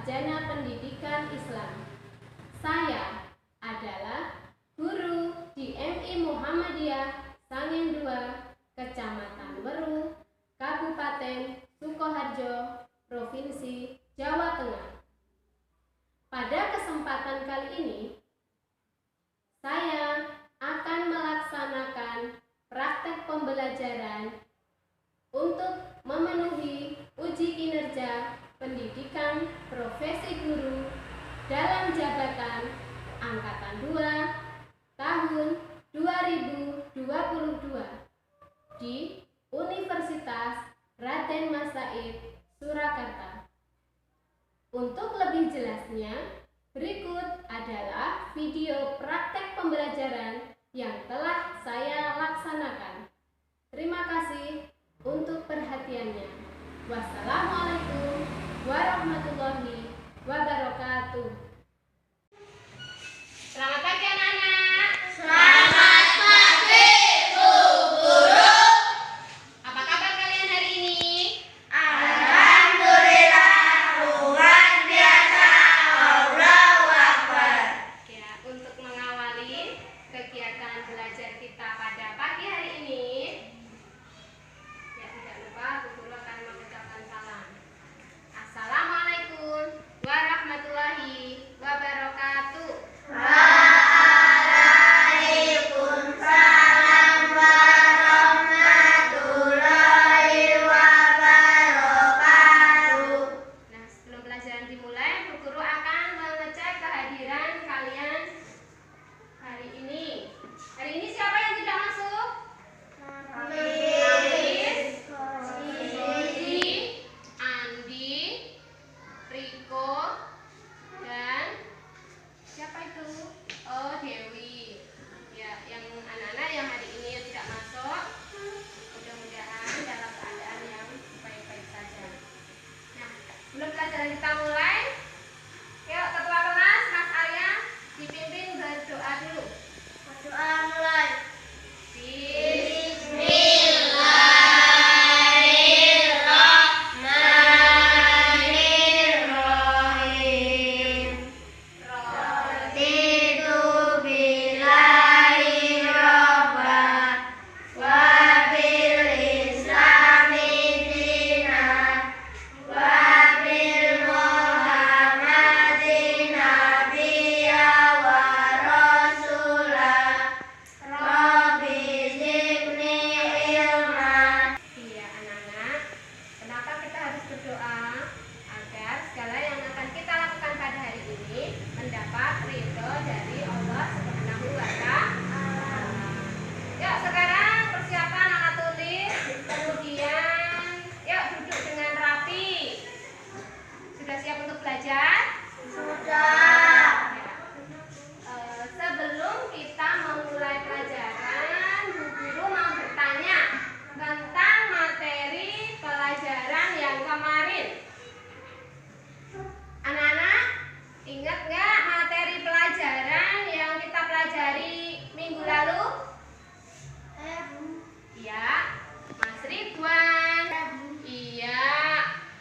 Sarjana Pendidikan Islam. Saya adalah guru di MI Muhammadiyah Sangen 2, Kecamatan Weru, Kabupaten Sukoharjo, Provinsi Jawa Tengah. Pada kesempatan kali ini, saya akan melaksanakan praktek pembelajaran untuk memenuhi uji kinerja pendidikan profesi guru dalam jabatan Angkatan 2 tahun 2022 di Universitas Raden Mas Said, Surakarta. Untuk lebih jelasnya, berikut adalah video praktek pembelajaran yang telah saya laksanakan. Terima kasih untuk perhatiannya. Wassalamualaikum warahmatullahi wabarakatuh. Selamat pagi anak-anak. Selamat pagi, Bu Guru. Apa kabar kalian hari ini? Alhamdulillah, luar biasa. Allahu Akbar. Ya, untuk mengawali kegiatan belajar kita pada pagi hari ini, ya tidak lupa Bu Guru akan mengucapkan salam. Assalamualaikum warahmatullahi wabarakatuh. Waalaikumsalam warahmatullahi wabarakatuh. Nah, sebelum pelajaran dimulai, Bu Guru akan mengecek kehadiran kalian hari ini. Hari ini siapa yang tidak masuk? Sisi, Andi, Riko, dan siapa itu? Oh, Dewi. Ya, yang anak-anak yang hari ini tidak masuk, mudah-mudahan dalam keadaan yang baik-baik saja. Nah, sebelum pelajaran kita mulai, yuk ketua kelas Mas Arya dipimpin berdoa dulu. Berdoa mulai. Bismillahirrahmanirrahim. Raditu billahi robban wa bil islami dinan wa bil muhammadin nabiyya wa rasulah. Rabbi zidni ilman. Iya anak-anak, kenapa kita harus berdoa? Agar segala yang akan kita lakukan pada hari ini mendapat ridho dari Allah Subhanahu wa Ta'ala. Yuk sekarang persiapan alat tulis, kemudian yuk duduk dengan rapi. Sudah siap untuk belajar? Sudah. Sebelum kita memulai pelajaran, Bu Guru mau bertanya tentang materi pelajaran yang kemarin. Anak-anak, ingat nggak materi pelajaran yang kita pelajari minggu lalu? Iya, Mas Ridwan. Iya,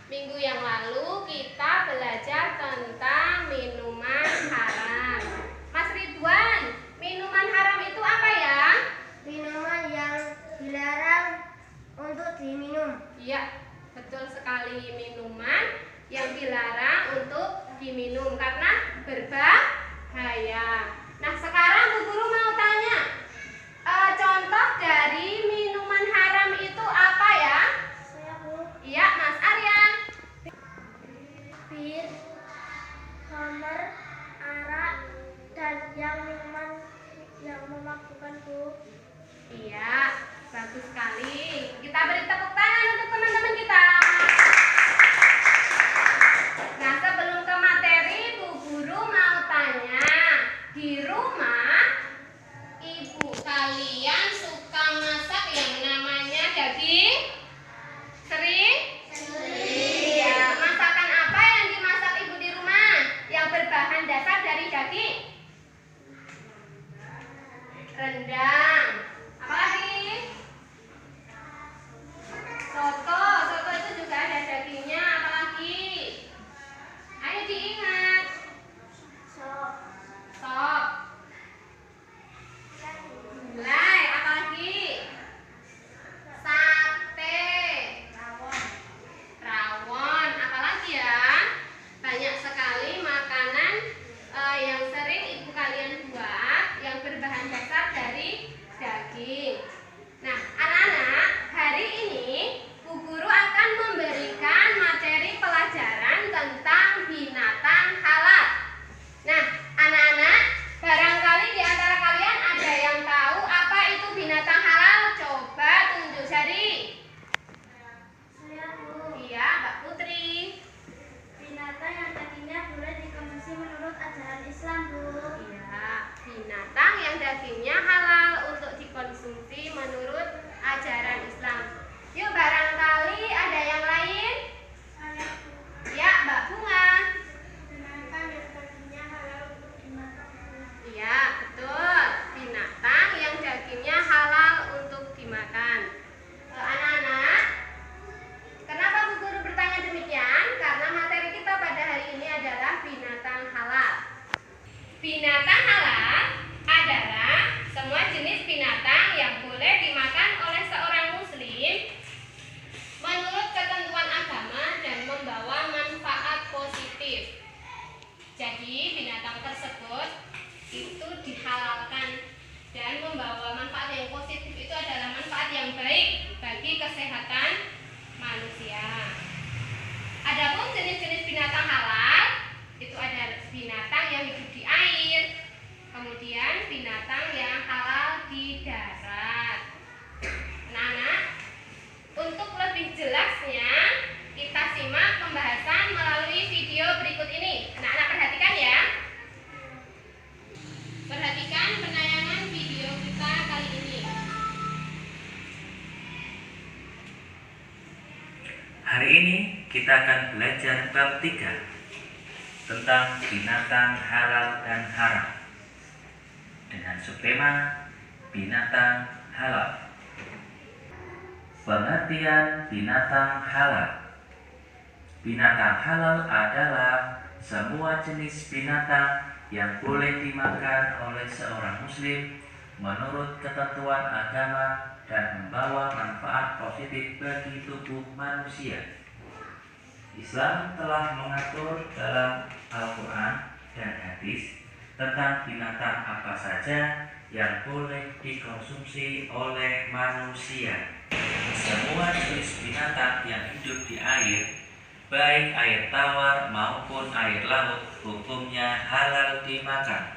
minggu yang lalu kita belajar tentang minuman haram. Mas Ridwan, minuman haram itu apa ya? Minuman yang dilarang untuk diminum. Iya, betul sekali, minuman yang dilarang untuk diminum karena berbahaya. Nah, sekarang Bu Guru mau tanya, contoh dari minuman haram itu apa ya? Saya Bu. Iya, Mas Arya. Bir, khamar, arak, dan yang minuman yang memabukkan Bu. Iya, bagus sekali. Kita beri tepuk tangan untuk teman-teman kita. Nah, sebelum ke materi, Bu Guru mau tanya, di rumah ibu kalian suka masak yang namanya daging? Sering? Iya, masakan apa yang dimasak ibu di rumah yang berbahan dasar dari daging? Rendang. Apalagi? Soto. Soto itu juga ada dagingnya. Apalagi? Ayo Di. berbahan dasar dari daging. Nah, anak-anak, hari ini Bu Guru akan memberikan materi pelajaran tentang binatang halal. Nah, anak-anak, barangkali di antara kalian ada yang tahu apa itu binatang halal? Coba tunjuk jari. Saya Bu. Iya, Mbak Putri. Binatang yang dagingnya boleh dikonsumsi menurut ajaran Islam, Bu. Iya, binatang yang dagingnya halal untuk dikonsumsi menurut ajaran Islam. Yuk, barangkali ada yang lain? Saya Bu. Ya, Mbak Bunga. Binatang yang dagingnya halal untuk dimakan, Bu. Iya, betul. Binatang yang dagingnya halal untuk dimakan. Anak-anak, kenapa Bu Guru bertanya demikian? Karena materi kita pada hari ini adalah binatang halal. Binatang halal adalah semua jenis binatang yang boleh dimakan oleh seorang muslim menurut ketentuan agama dan membawa manfaat positif. Jadi binatang tersebut itu dihalalkan dan membawa manfaat yang positif. Itu adalah manfaat yang baik bagi kesehatan manusia. Adapun jenis-jenis binatang halal itu ada binatang yang hidup di air, kemudian binatang yang halal di darat. Anak-anak, untuk lebih jelasnya kita simak pembahasan melalui video berikut ini. Anak-anak perhatikan ya. Perhatikan penayangan video kita kali ini. Hari ini kita akan belajar bab 3 tentang binatang halal dan haram dengan subtema binatang halal. Pengertian binatang halal. Binatang halal adalah semua jenis binatang yang boleh dimakan oleh seorang muslim menurut ketentuan agama dan membawa manfaat positif bagi tubuh manusia. Islam telah mengatur dalam Al-Quran dan hadis tentang binatang apa saja yang boleh dikonsumsi oleh manusia. Semua jenis binatang yang hidup di air, baik air tawar maupun air laut, hukumnya halal dimakan.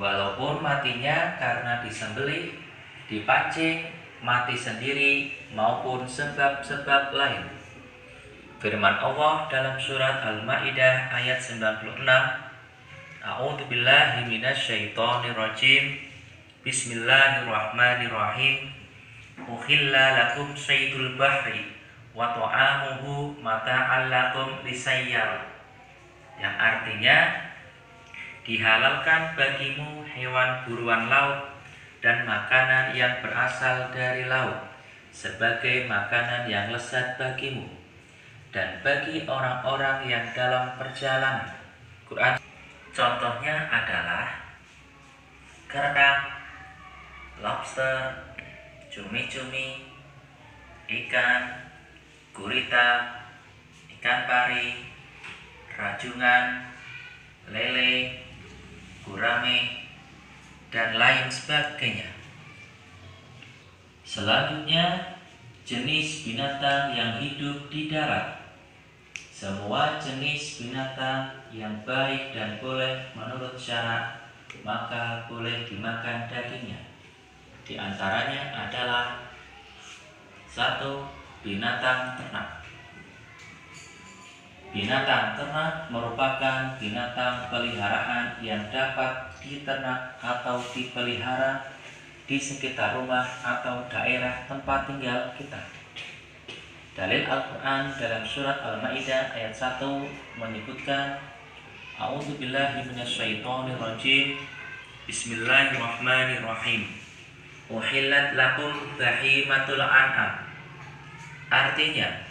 Walaupun matinya karena disembelih, dipancing, mati sendiri, maupun sebab-sebab lain. Firman Allah dalam surat Al-Maidah ayat 96, A'udzubillahi minasyaitonirrajim. Bismillahirrahmanirrahim. Uhilla lakum saydul bahri wa ta'amuhu mata'an lakum lisayyar. Yang artinya, dihalalkan bagimu hewan buruan laut dan makanan yang berasal dari laut sebagai makanan yang lezat bagimu dan bagi orang-orang yang dalam perjalanan. Quran contohnya adalah kerang, lobster, cumi-cumi, ikan, gurita, ikan pari, rajungan, lele, gurame, dan lain sebagainya. Selanjutnya, jenis binatang yang hidup di darat. Semua jenis binatang yang baik dan boleh menurut syarak, maka boleh dimakan dagingnya. Di antaranya adalah 1. Binatang ternak. Binatang ternak merupakan binatang peliharaan yang dapat diternak atau dipelihara di sekitar rumah atau daerah tempat tinggal kita. Dalil Al-Quran dalam surat Al-Maidah ayat 1 menyebutkan, A'udzubillahi minasyaitonirrajim. Bismillahirrahmanirrahim. Uhillat lakum bahimatul an'am. Artinya,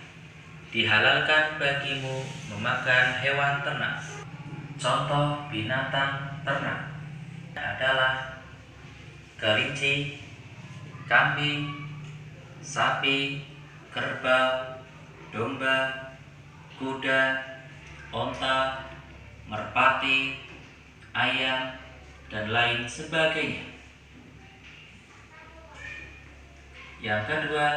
dihalalkan bagimu memakan hewan ternak. Contoh binatang ternak adalah kelinci, kambing, sapi, kerbau, domba, kuda, onta, merpati, ayam, dan lain sebagainya. Yang kedua,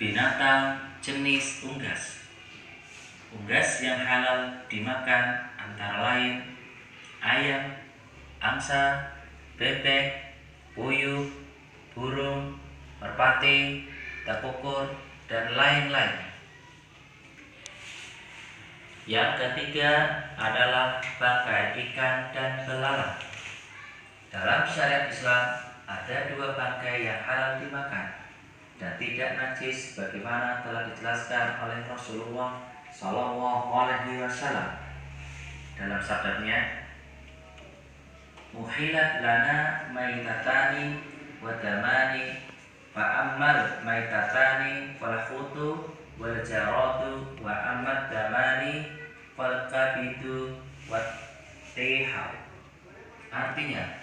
binatang jenis unggas. Unggas yang halal dimakan antara lain ayam, angsa, bebek, puyuh, burung, merpati, tekukur, dan lain-lain. Yang ketiga adalah bangkai ikan dan belalang. Dalam syariat Islam ada 2 bangkai yang halal dimakan dan tidak najis sebagaimana telah dijelaskan oleh Rasulullah Shallallahu Alaihi Wasallam dalam sabdanya, "Uhilat lana maitatani wa damani fa ammal maitatani fal khutu wal jaradu wa amad damani fal kabidu wat tihau." Artinya,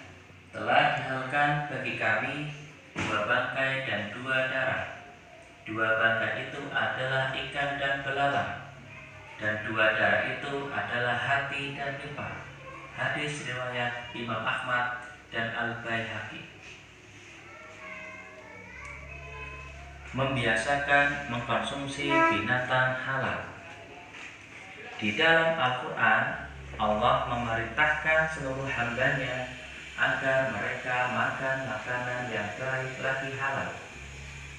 telah dihalalkan bagi kami 2 bangkai dan 2 darah. 2 bangkai itu adalah ikan dan belalang, dan 2 darah itu adalah hati dan limpa. Hadis riwayat Imam Ahmad dan Al-Baihaqi. Membiasakan mengkonsumsi binatang halal. Di dalam Al-Quran, Allah memerintahkan seluruh hambanya agar mereka makan makanan yang baik lagi halal.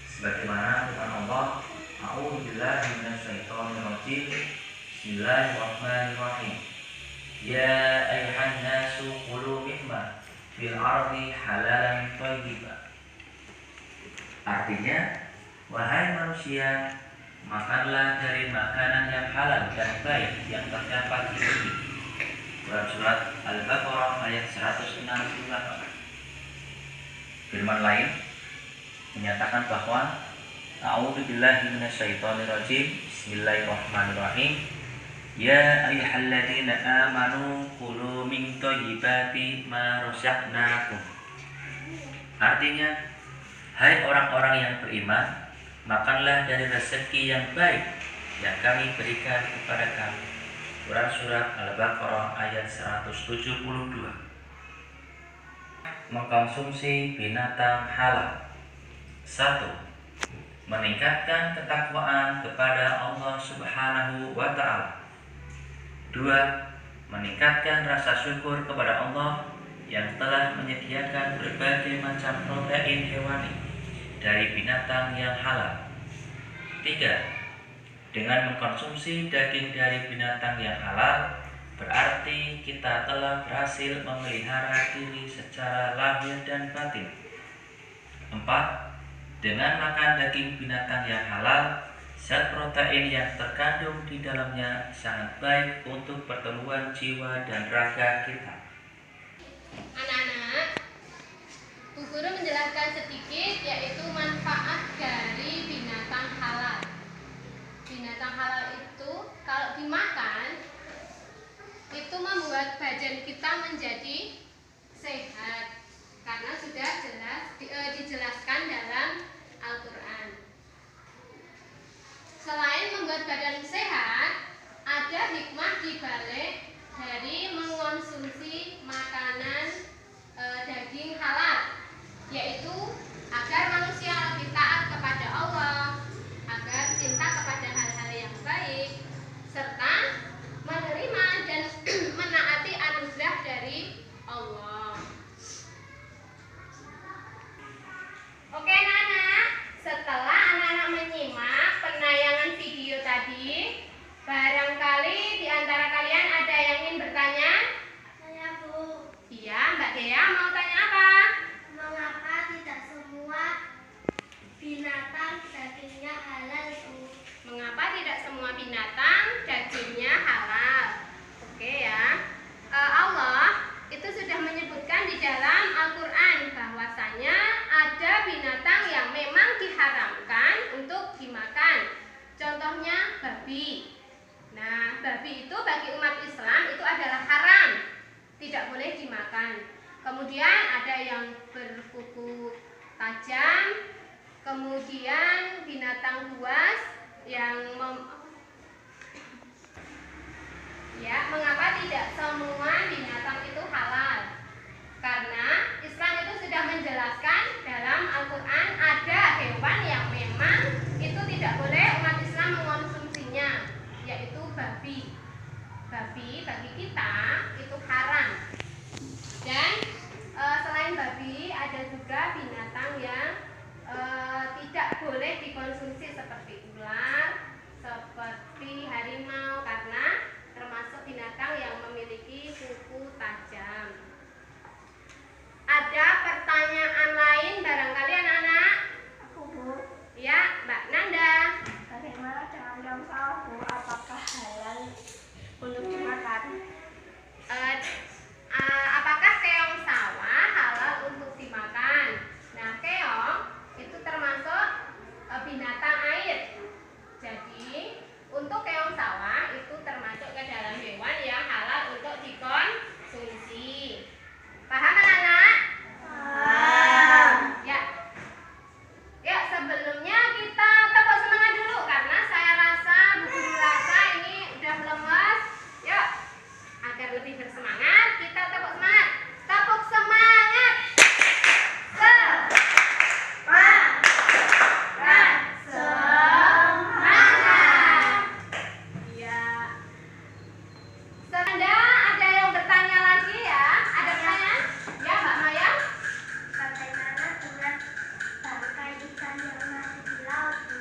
Sebagaimana firman Allah, "A'udzubillahi minasyaitonir rajim. Bismillahirrahmanirrahim. Ya ayyuhan nasu kulu mimma fil ardi halalan thayyiban." Artinya, wahai manusia, makanlah dari makanan yang halal dan baik yang terdapat di bumi. Dalam surat Al-Baqarah ayat 168. Firman lain menyatakan bahwa A'udzubillahi minasyaitonirrajim. Bismillahirrahmanirrahim. Ya ayyuhalladzina amanu kulu min thayyibati ma razaqnakum. Artinya, hai orang-orang yang beriman, makanlah dari rezeki yang baik yang kami berikan kepada kamu. Quran surat Al-Baqarah ayat 172. Mengkonsumsi binatang halal. 1. Meningkatkan ketakwaan kepada Allah Subhanahu wa Ta'ala. 2. Meningkatkan rasa syukur kepada Allah yang telah menyediakan berbagai macam protein hewani dari binatang yang halal. 3. Dengan mengkonsumsi daging dari binatang yang halal, berarti kita telah berhasil memelihara diri secara lahir dan batin. 4. Dengan makan daging binatang yang halal, zat protein yang terkandung di dalamnya sangat baik untuk pertumbuhan jiwa dan raga kita. Anak-anak, Bu Guru menjelaskan sedikit yaitu manfaat dari binatang halal. Binatang halal itu kalau dimakan itu membuat badan kita menjadi sehat karena sudah dijelaskan dalam Al-Quran. Selain membuat badan sehat, ada hikmah di balik dari mengonsumsi makanan daging halal, yaitu agar manusia lebih taat kepada Allah, agar cinta kepada hal-hal yang baik, serta menerima dan menaati anugerah dari Allah. Oke anak-anak, setelah anak-anak menyimak penayangan video tadi, barangkali di antara kalian ada yang ingin bertanya? Saya Bu, Iya, Mbak Dea mau tanya apa? mengapa tidak semua binatang dagingnya halal Bu? Mengapa tidak semua binatang dagingnya halal? Oke ya, Allah itu sudah menyebutkan di dalam Al-Quran bahwasanya ada binatang yang memang diharamkan untuk dimakan. Contohnya babi. Nah, babi itu bagi umat Islam itu adalah haram, tidak boleh dimakan. Kemudian ada yang berkuku tajam, kemudian binatang buas yang mengapa tidak semua binatang itu halal? Karena Islam itu sudah menjelaskan dalam Al-Quran ada hewan yang memang itu tidak boleh umat Islam mengonsumsinya, yaitu babi. Babi bagi kita itu haram. Dan selain babi ada juga binatang yang tidak boleh dikonsumsi seperti ular, seperti harimau, karena termasuk binatang yang memiliki kuku tajam. Ada pertanyaan lain barangkali anak-anak? Aku, Bu. Ya, Mbak Nanda. Bagaimana dengan yang salah, Bu? Apakah halal untuk dimakan? Apakah keong sawah halal untuk dimakan? Nah, keong itu termasuk binatang air. Jadi, untuk keong sawah itu termasuk ke dalam hewan yang halal untuk dikonsumsi. Paham anak-anak? Paham. Ya. Ya, sebelumnya kita tepuk semangat dulu karena saya rasa Bu Guru rasa ini udah lemas. Yuk, agar lebih bersemangat kita tepuk semangat. Tepuk semangat. Semangat. Ya. Anda ada yang bertanya lagi ya? Ada pertanyaan? Ya, Mbak Maya. Bagaimana dengan bangkai ikan yang mati di laut, Bu?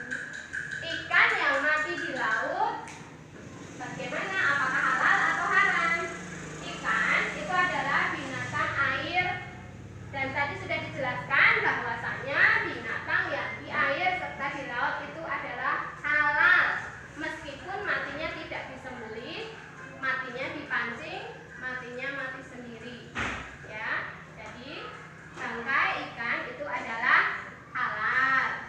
Ikan yang mati di laut bagaimana? Apakah halal atau haram? Ikan itu adalah binatang air dan tadi sudah dijelaskan bahwasanya binatang yang di air serta di laut itu adalah halal meskipun matinya tidak disembelih, matinya dipancing, matinya mati sendiri. Ya, jadi bangkai ikan itu adalah halal.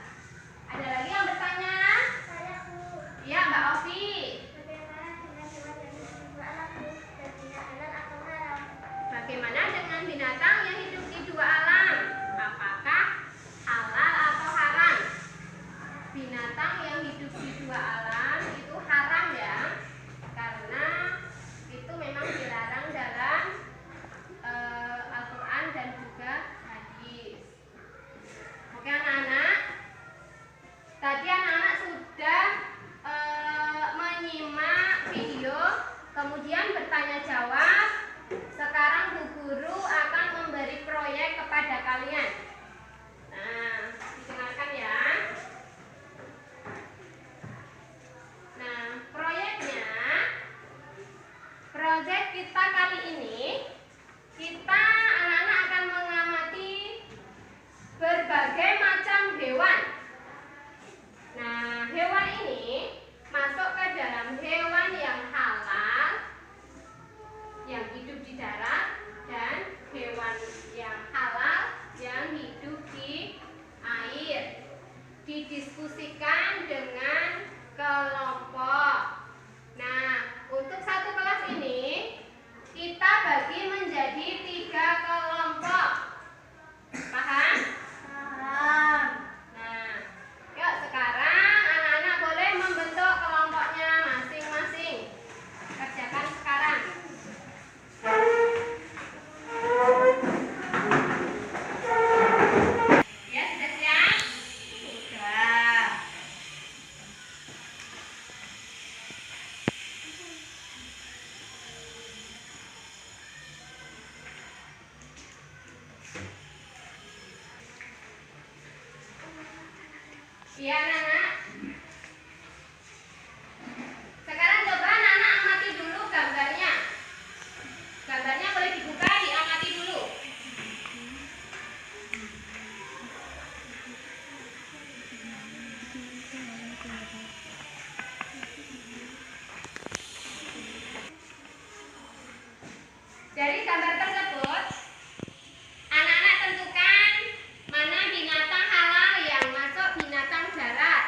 Ada lagi yang bertanya? Saya, Bu. Iya, Mbak Ovi. Bagaimana dengan hewan yang hidup di dua alam, Bu? Dan tidak halal atau haram? Bagaimana dengan binatang yang hidup di dua alam? Apakah halal atau haram? Binatang yang hidup di dua alam itu haram ya, karena itu memang dilarang dalam Al-Quran dan juga hadis. Oke anak-anak, tadi anak-anak sudah menyimak video, kemudian bertanya jawab. Sekarang Bu Guru akan memberi proyek kepada kalian. Nah, didengarkan ya. Nah, proyeknya, proyek kita kali ini, kita anak-anak akan mengamati berbagai macam hewan. Nah, hewan ini masuk ke dalam hewan yang halal, yang hidup di darat, dan hewan yang halal yang hidup di air. Didiskusikan dengan kelompok. Nah, untuk satu kelas ini kita bagi menjadi 3 kelompok. Paham? Paham. Nah, yuk sekarang anak-anak boleh membentuk kelompoknya masing-masing. Kerjakan sekarang. Ya, sudah siap? Sudah. Iya, anak-anak. Sekarang coba anak-anak amati dulu gambarnya. Gambarnya boleh dibuka, diamati dulu. Dari gambar tersebut, anak-anak tentukan mana binatang halal yang masuk binatang darat.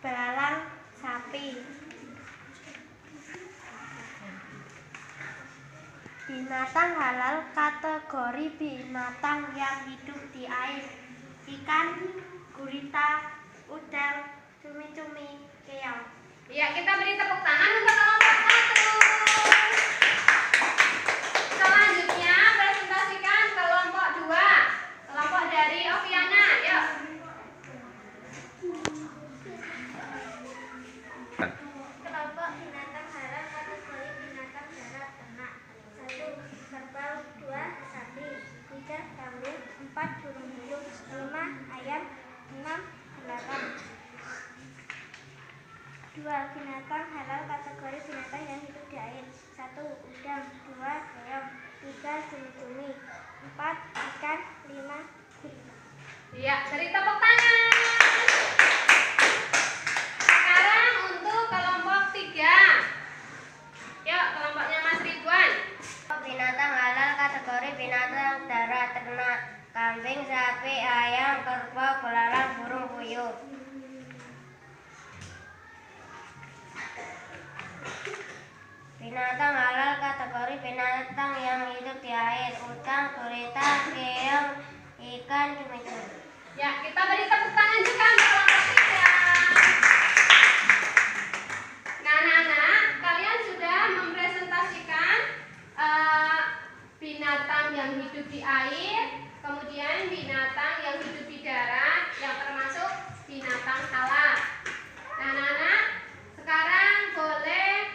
belalang, sapi. Binatang halal kategori binatang yang hidup di air: ikan, gurita, udang, cumi-cumi, keong. Ya, kita beri tepuk tangan untuk kelompok 1. Selanjutnya presentasikan kelompok 2. Kelompok dari Oviana, yuk. Kelompok binatang halal kategori binatang darat ternak: 1. Kerbau, 2. Sapi, 3. Kambing, 4. Burung bulung, 5. Ayam, 6. Belalang. 2. Binatang halal kategori binatang yang hidup di air: 1. Udang, 2. Keong, 3. Cumi-cumi, 4. Ikan, 5. gurita. Ya, beri tepuk tangan. Sekarang untuk kelompok 3. Yuk, kelompoknya Mas Ridwan. Binatang halal kategori binatang darat ternak: kambing, sapi, ayam, kerbau, belalang, burung puyuh. Binatang halal kategori binatang yang hidup di air: udang, gurita, keong, ikan, cumi-cumi. Ya, kita beri tepuk tangan juga untuk kelompok 3. Nah, anak-anak, kalian sudah mempresentasikan binatang yang hidup di air, kemudian binatang yang hidup di darat, yang termasuk binatang halal. Nah, anak-anak, sekarang boleh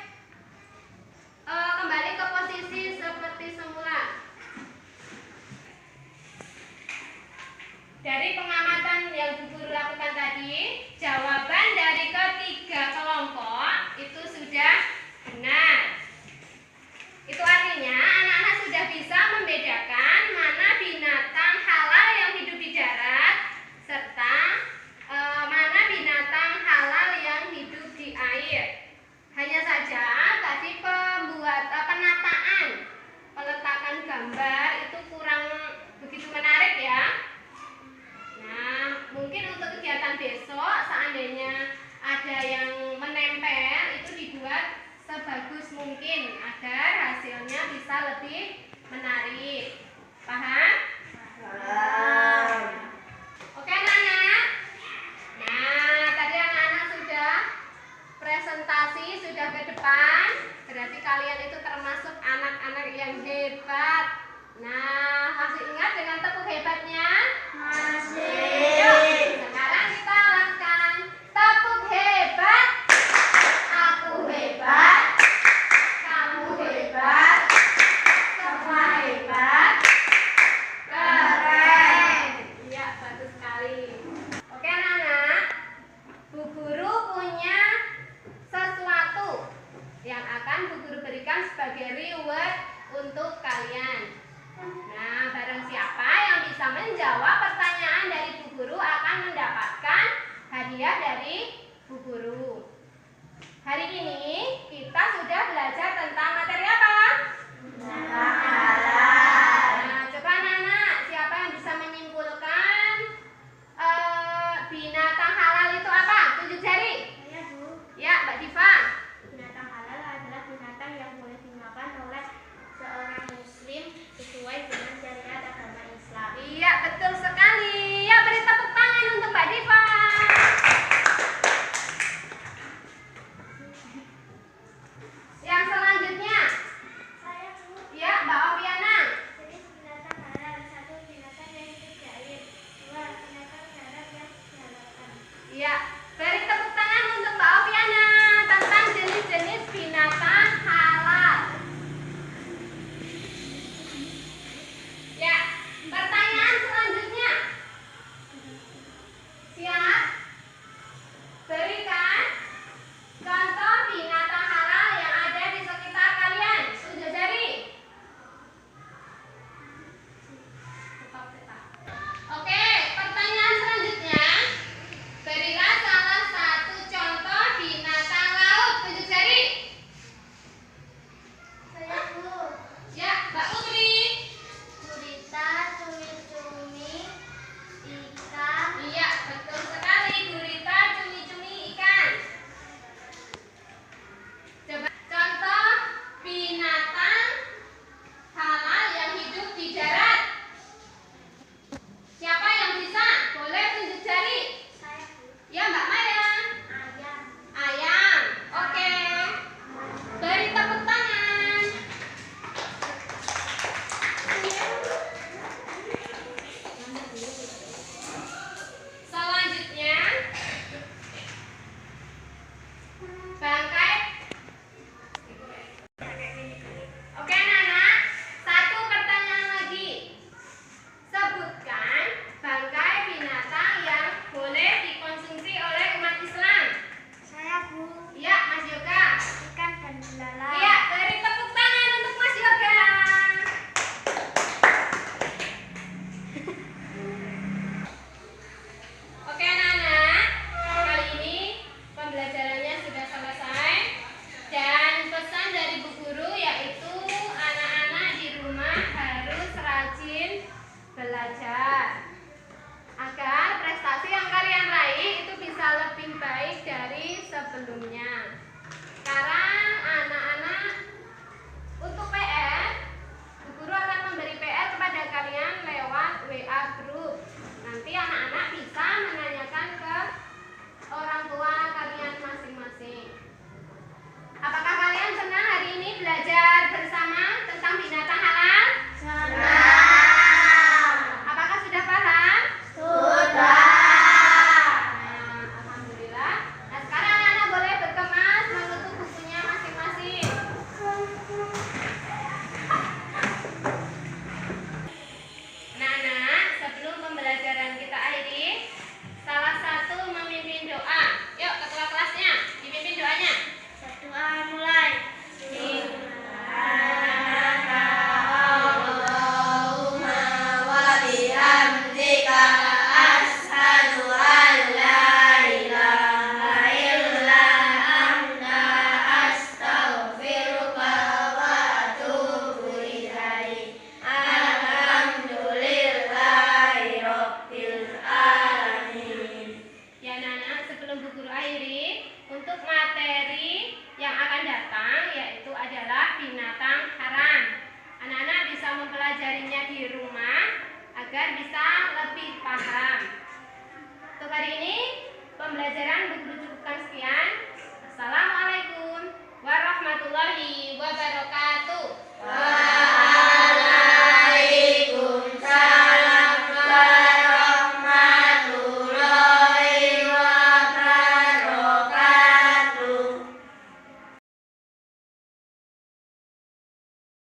kembali ke posisi seperti semula. Dari pengamatan yang Bu Guru lakukan tadi, jawaban dari ketiga kelompok itu sudah benar. Itu artinya anak-anak sudah bisa membedakan mana binatang halal yang hidup di darat serta mana binatang halal yang hidup di air. Hanya saja tadi peletakan gambar itu kurang begitu menarik ya. Nah, mungkin untuk kegiatan besok seandainya ada yang menempel itu dibuat sebagus mungkin agar hasilnya bisa lebih menarik. Paham? Paham. Oke anak-anak. Nah, tadi anak-anak sudah presentasi, sudah ke depan. Berarti kalian itu termasuk anak-anak yang hebat. Nah, masih ingat dengan tepuk hebatnya? Masih. Yuk, sekarang kita lakukan tepuk hebat. Aku hebat. Kamu hebat. Semua hebat. Keren. Ya, bagus sekali. Oke anak-anak, Bu Guru punya sesuatu yang akan Bu Guru berikan sebagai reward untuk kalian. Nah, barang siapa yang bisa menjawab pertanyaan dari Bu Guru akan mendapatkan hadiah dari Bu Guru. Hari ini kita sudah belajar tentang materi apa? Binatang halal. Nah, coba anak-anak, siapa yang bisa menyimpulkan binatang halal itu apa? Tunjuk jari. Saya, Bu. Ya, Mbak Diva. Binatang halal adalah binatang yang boleh dimakan oleh seorang muslim sesuai dengan syariat agama Islam. Iya, betul sekali. Ya, beri tepuk tangan untuk Mbak Diva. sebelumnya. Sekarang anak-anak untuk PR, Bu Guru akan memberi PR kepada kalian lewat WA grup. Nanti anak-anak bisa menanyakan ke orang tua kalian masing-masing. Apakah kalian senang hari ini belajar bersama tentang binatang halal? Senang. Apakah sudah paham? Sudah. Nah, alhamdulillah. Nah, sekarang anak-anak boleh berkemas menutup bukunya masing-masing. Anak-anak, sebelum pembelajaran kita akhiri, salah satu memimpin doa. Yuk, ketua kelasnya, dipimpin doanya. Doa mulai. Ya anak-anak, sebelum Bu Guru akhiri, untuk materi yang akan datang yaitu adalah binatang haram. Anak-anak bisa mempelajarinya di rumah agar bisa lebih paham. Untuk hari ini pembelajaran Bu